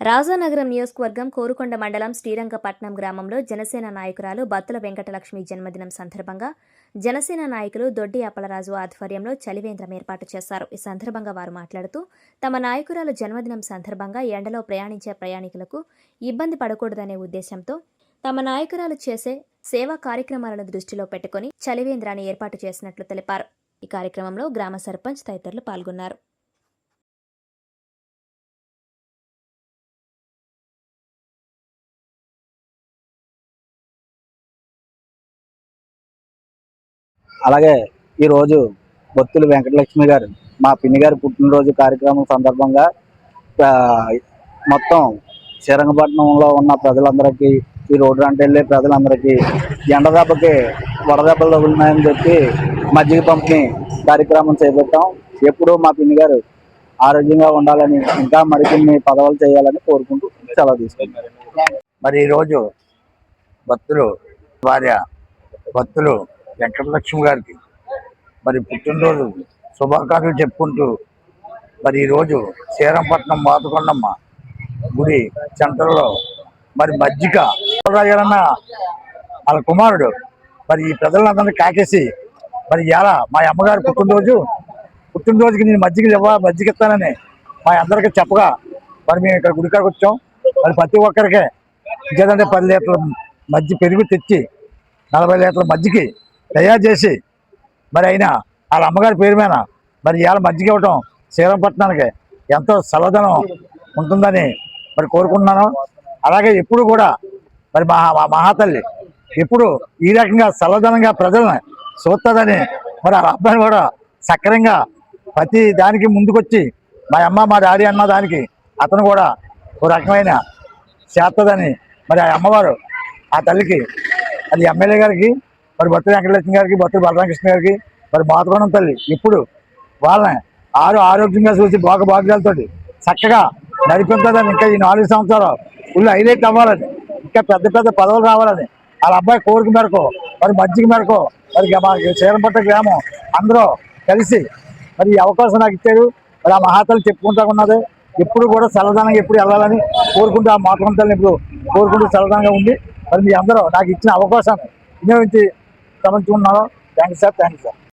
రాజానగరం నియోజకవర్గం కోరుకొండ మండలం శ్రీరంగపట్నం గ్రామంలో జనసేన నాయకురాలు బత్తుల వెంకటలక్ష్మి జన్మదినం సందర్భంగా జనసేన నాయకులు దొడ్డి అప్పలరాజు ఆధ్వర్యంలో చలివేంద్రం ఏర్పాటు చేశారు. ఈ సందర్భంగా వారు మాట్లాడుతూ తమ నాయకురాలు జన్మదినం సందర్భంగా ఎండలో ప్రయాణించే ప్రయాణికులకు ఇబ్బంది పడకూడదనే ఉద్దేశంతో తమ నాయకురాలు చేసే సేవా కార్యక్రమాలను దృష్టిలో పెట్టుకుని చలివేంద్రాన్ని ఏర్పాటు చేసినట్లు తెలిపారు. ఈ కార్యక్రమంలో గ్రామ సర్పంచ్ తదితరులు పాల్గొన్నారు. అలాగే ఈరోజు బొత్తుల వెంకటలక్ష్మి గారు మా పిన్ని గారి పుట్టినరోజు కార్యక్రమం సందర్భంగా మొత్తం శ్రీరంగపట్నంలో ఉన్న ప్రజలందరికీ, ఈ రోడ్డు అంటే వెళ్ళే ప్రజలందరికీ ఎండదెబ్బకి వడదెబ్బలు తగులున్నాయని చెప్పి మజ్జిగ పంపిణీ కార్యక్రమం చేపట్టాం. ఎప్పుడూ మా పిన్ని గారు ఆరోగ్యంగా ఉండాలని, ఇంకా మరికొన్ని పదవులు చేయాలని కోరుకుంటూ సెలవు తీసుకుంటారు. మరి ఈరోజు భక్తులు భార్య భక్తులు వెంకటలక్ష్మి గారికి మరి పుట్టినరోజు శుభాకాంక్షలు చెప్పుకుంటూ మరి ఈరోజు శ్రీరంగపట్నం మాతకొండమ్మ గుడి సెంటర్లో మరి మజ్జిగ రాజారన్న వాళ్ళ కుమారుడు మరి ఈ ప్రజలందరినీ కాకేసి మరి ఇలా మా అమ్మగారు పుట్టినరోజుకి నేను మజ్జిగ ఇస్తానని మా అందరికీ చెప్పగా మరి మేము ఇక్కడ గుడికాడికి వచ్చాం. మరి ప్రతి ఒక్కరికి ఇంకేదంటే 10 లీటర్ల పెరుగు తెచ్చి 40 లీటర్ల మజ్జిగకి తయారు చేసి మరి అయినా వాళ్ళ అమ్మగారి పేరు మీద మరి ఇవాళ మజ్జిగ ఇవ్వటం శ్రీరంగపట్నానికి ఎంతో చల్లదనం ఉంటుందని మరి కోరుకుంటున్నాను. అలాగే ఎప్పుడు కూడా మరి మహాతల్లి ఎప్పుడు ఈ రకంగా చల్లదనంగా ప్రజలను చూస్తుందని మరి వాళ్ళ అబ్బాయిని కూడా సక్రంగా ప్రతి దానికి ముందుకొచ్చి మా అమ్మ మా డాడీ అన్న దానికి అతను కూడా ఒక రకమైన చేస్తుందని మరి ఆ అమ్మవారు ఆ తల్లికి అది ఎమ్మెల్యే గారికి మరి బొత్తుల వెంకటలక్ష్మి గారికి, బొత్తుల బలరామకృష్ణ గారికి మరి మాతకొండం తల్లి ఎప్పుడు వాళ్ళని ఆరోగ్యంగా చూసి భాగ్యాలతో చక్కగా నడిపించదని, ఇంకా ఈ 4 సంవత్సరాలు ఫుల్ హైలైట్ అవ్వాలని, ఇంకా పెద్ద పదవులు రావాలని వాళ్ళ అబ్బాయి కోరిక మేరకు మరి మజ్జిగ మేరకు మరి మా శ్రీరంగపట్నం గ్రామం అందరూ కలిసి మరి ఈ అవకాశం నాకు ఇచ్చారు. మరి ఆ మహాతల్లి చెప్పుకుంటా ఉన్నది ఎప్పుడు కూడా చల్లదనంగా ఎప్పుడు వెళ్ళాలని కోరుకుంటూ ఆ మాతకొండం తల్లిని ఇప్పుడు కోరుకుంటూ చల్లదనంగా ఉంది. మరి మీ అందరూ నాకు ఇచ్చిన అవకాశాన్ని వినియోగించి గమనించుకున్నాను. Thank you sir.